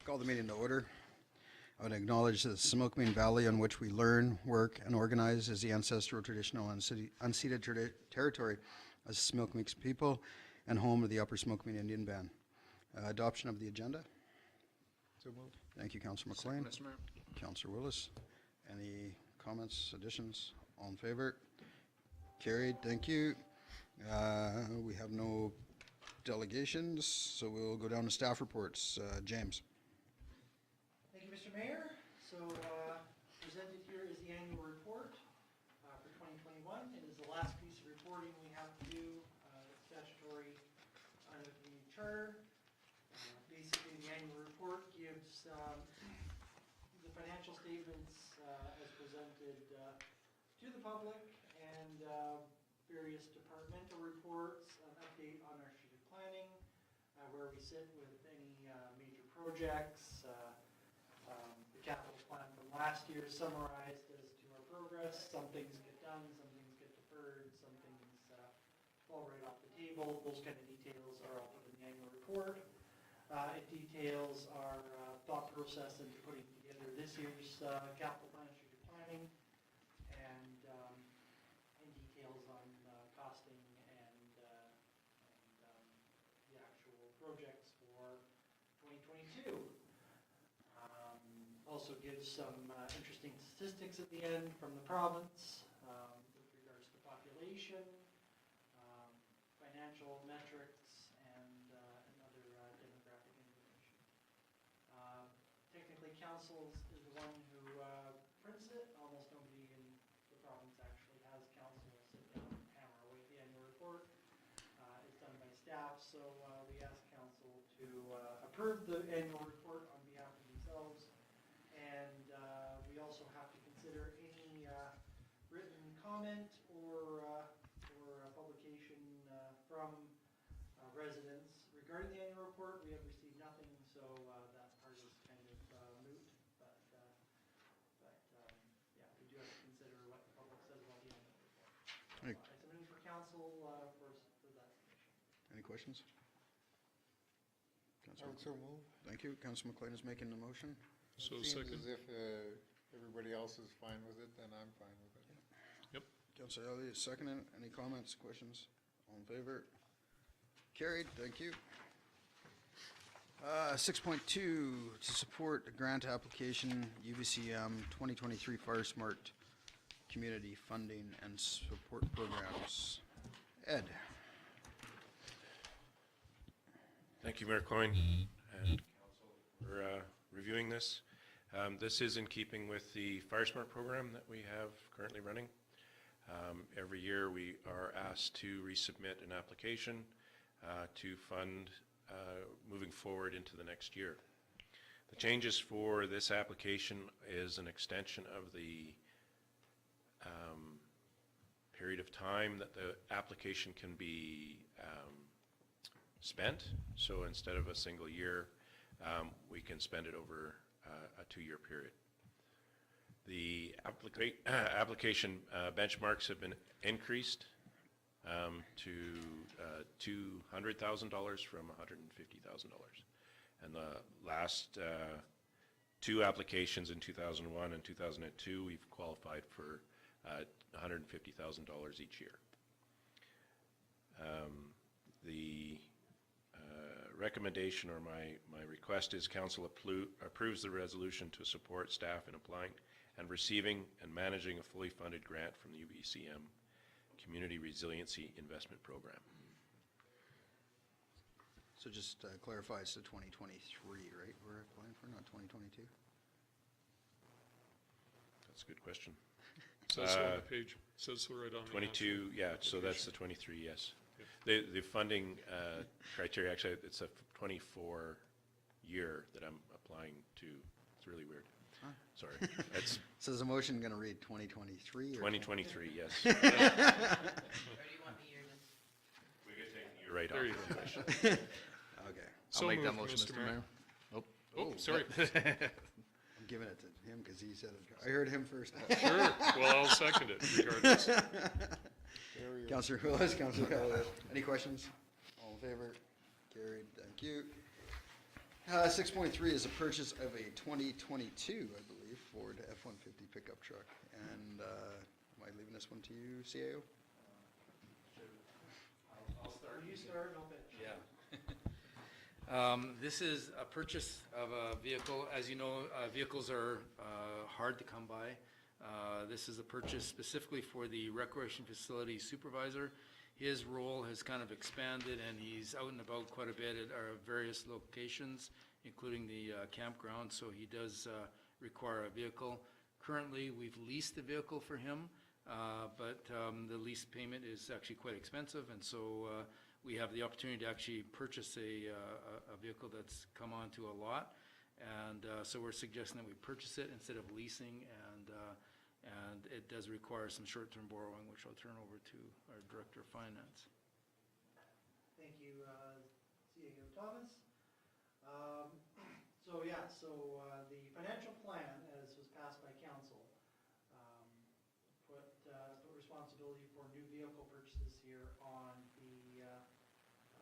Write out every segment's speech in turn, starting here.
Call the meeting to order. I would acknowledge that the Similkameen Valley on which we learn, work, and organize is the ancestral, traditional, and unceded territory of the Similkameen people and home of the Upper Similkameen Indian Band. Adoption of the agenda. So moved. Thank you, Councillor McLean. Mr. Mayor. Councillor Willis. Any comments, additions? All in favor? Carried. Thank you. We have no delegations, so we'll go down to staff reports. James. Thank you, Mr. Mayor. So presented here is the annual report for 2021. It is the last piece of reporting we have to do. Statutory under the charter. Basically, the annual report gives the financial statements as presented to the public and various departmental reports, an update on our strategic planning, where we sit with any major projects. The capital plan from last year summarized as to our progress. Some things get done, some things get deferred, some things fall right off the table. Those kind of details are all put in the annual report. It details our thought process into putting together this year's capital plan, strategic planning, and details on costing and the actual projects for 2022. Also gives some interesting statistics at the end from the province with regards to population, financial metrics, and other demographic information. Technically, council is the one who prints it. Almost nobody in the province actually has council sit down and hammer away at the annual report. It's done by staff, so we ask council to approve the annual report on behalf of themselves. And we also have to consider any written comment or publication from residents regarding the annual report. We have received nothing, so that part is kind of moot. But yeah, we do have to consider what the public says about the annual report. So, I submitted for council for that submission. Any questions? I would so move. Thank you. Councillor McLean is making the motion. So seems as if everybody else is fine with it, then I'm fine with it. Yep. Councillor Elliott is seconding. Any comments, questions? All in favor? Carried. Thank you. 6.2 to support a grant application, UBCM 2023 FireSmart Community Funding and Support Programs. Ed. Thank you, Mayor Coyne and Council for reviewing this. This is in keeping with the FireSmart program that we have currently running. Every year we are asked to resubmit an application to fund moving forward into the next year. The changes for this application is an extension of the period of time that the application can be spent. So instead of a single year, we can spend it over a 2-year period. The application benchmarks have been increased to $200,000 from $150,000. And the last 2 applications in 2001 and 2002, we've qualified for $150,000 each year. The recommendation or my request is council approves the resolution to support staff in applying and receiving and managing a fully funded grant from the UBCM Community Resiliency Investment Program. So just to clarify, it's the 2023, right? We're applying for, not 2022? That's a good question. Says so on the page. Says so right on the 22, yeah, so that's the 23, yes. The funding criteria, actually, it's a 24 year that I'm applying to. It's really weird. Huh? Sorry. That's So is the motion going to read 2023? Or 2023, yes. Where do you want the year then? We could take the year right There you off go. the question. Okay. So I'll make that moved, motion, Mr. Mayor. Oh, sorry. I'm giving it to him because he said it. I heard him first. Sure. Well, I'll second it regardless. Councillor Willis, Councillor Elliott. Any questions? All in favor? Carried. Thank you. 6.3 is a purchase of a 2022, I believe, Ford F-150 pickup truck. And am I leaving this one to you, CAO? I'll start. Will you start? No pitch. Yeah. This is a purchase of a vehicle. As you know, vehicles are hard to come by. This is a purchase specifically for the recreation facility supervisor. His role has kind of expanded, and he's out and about quite a bit at our various locations, including the campground, so he does require a vehicle. Currently, we've leased a vehicle for him, but the lease payment is actually quite expensive, and so we have the opportunity to actually purchase a vehicle that's come onto a lot. And so we're suggesting that we purchase it instead of leasing, and it does require some short-term borrowing, which I'll turn over to our Director of Finance. Thank you, CAO Thomas. The financial plan, as was passed by council, put responsibility for new vehicle purchases here on the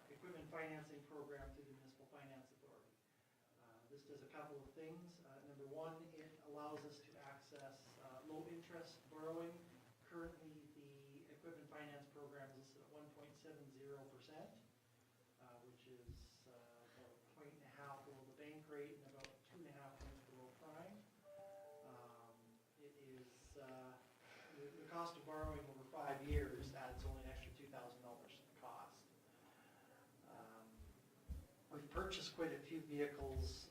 equipment financing program through the Municipal Finance Authority. This does a couple of things. Number one, it allows us to access low-interest borrowing. Currently, the equipment finance program is listed at 1.70%, which is about 1.5 below the bank rate and about 2.5 points below prime. It is the cost of borrowing over 5 years adds only an extra $2,000 to the cost. We've purchased quite a few vehicles,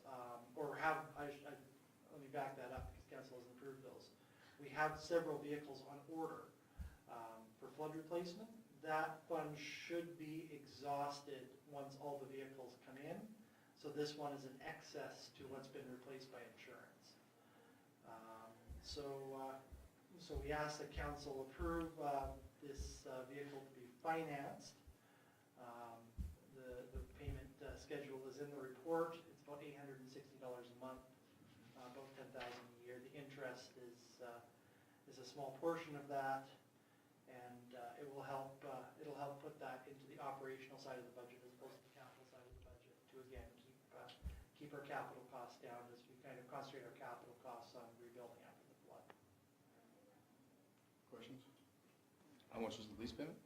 let me back that up because council hasn't approved those. We have several vehicles on order for flood replacement. That fund should be exhausted once all the vehicles come in. So this one is an excess to what's been replaced by insurance. So we ask that council approve this vehicle to be financed. The payment schedule is in the report. It's about $860 a month, about $10,000 a year. The interest is a small portion of that, and it will help. It'll help put that into the operational side of the budget as opposed to the capital side of the budget to again keep our capital costs down as we kind of concentrate our capital costs on rebuilding after the flood. Questions? How much was the lease payment?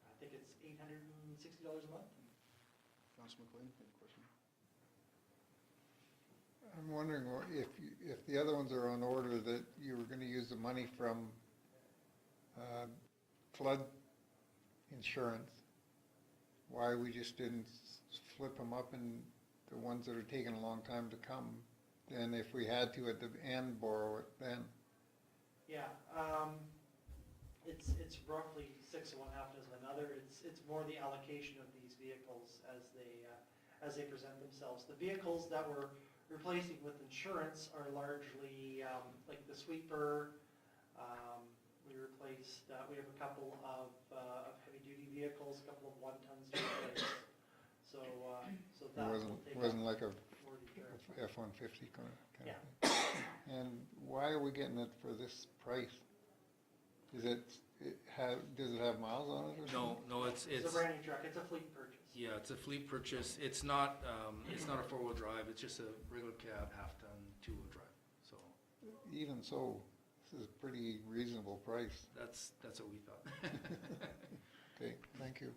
I think it's $860 a month. Councilor McLean, any question? I'm wondering if the other ones are on order, that you were gonna use the money from flood insurance, why we just didn't flip them up in the ones that are taking a long time to come, and if we had to at the end borrow it then. Yeah, it's roughly 6 of one, half dozen of another. It's more the allocation of these vehicles as they present themselves. The vehicles that we're replacing with insurance are largely like the sweeper. We replaced. We have a couple of heavy-duty vehicles, a couple of 1-tons to replace. So that It wasn't like a more insurance. F-150 kind of Yeah. thing. And why are we getting it for this price? Does it have miles on it or something? No, it's It's a brand new truck. It's a fleet purchase. yeah, it's a fleet purchase. It's not a 4-wheel drive. It's just a regular cab, half-ton, 2-wheel drive. So Even so, this is a pretty reasonable price. that's what we thought. Okay, thank you.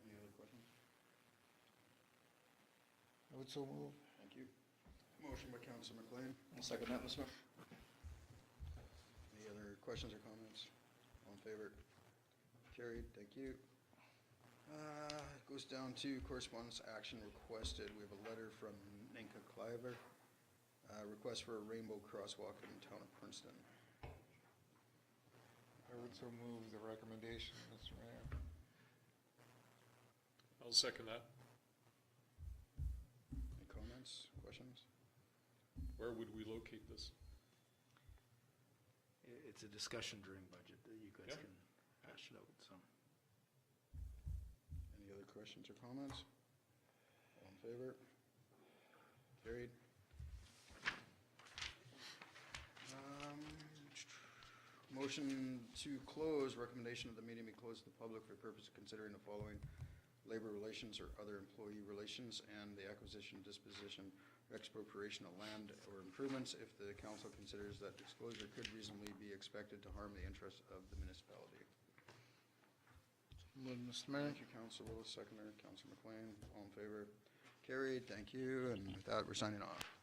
Any other questions? I would so move. Thank you. Motion by Councilor McLean. I'll second that, Mr. Mayor. Any other questions or comments? All in favor? Carried, thank you. Goes down to correspondence action requested. We have a letter from Nienke Klaver, request for a rainbow crosswalk in the town of Princeton. I would so move the recommendation, Mr. Mayor. I'll second that. Any comments, questions? Where would we locate this? It's a discussion during budget that you guys Yeah. can hash it out. So Any other questions or comments? All in favor? Carried. Motion to close, recommendation of the meeting be closed to the public for the purpose of considering the following labor relations, or other employee relations, and the acquisition, disposition, or expropriation of land or improvements if the council considers that disclosure could reasonably be expected to harm the interests of the municipality. Moved, Mr. Mayor. Thank you, Council Willis, seconder, Council McLean, all in favor. Carried, thank you, and with that, we're signing off.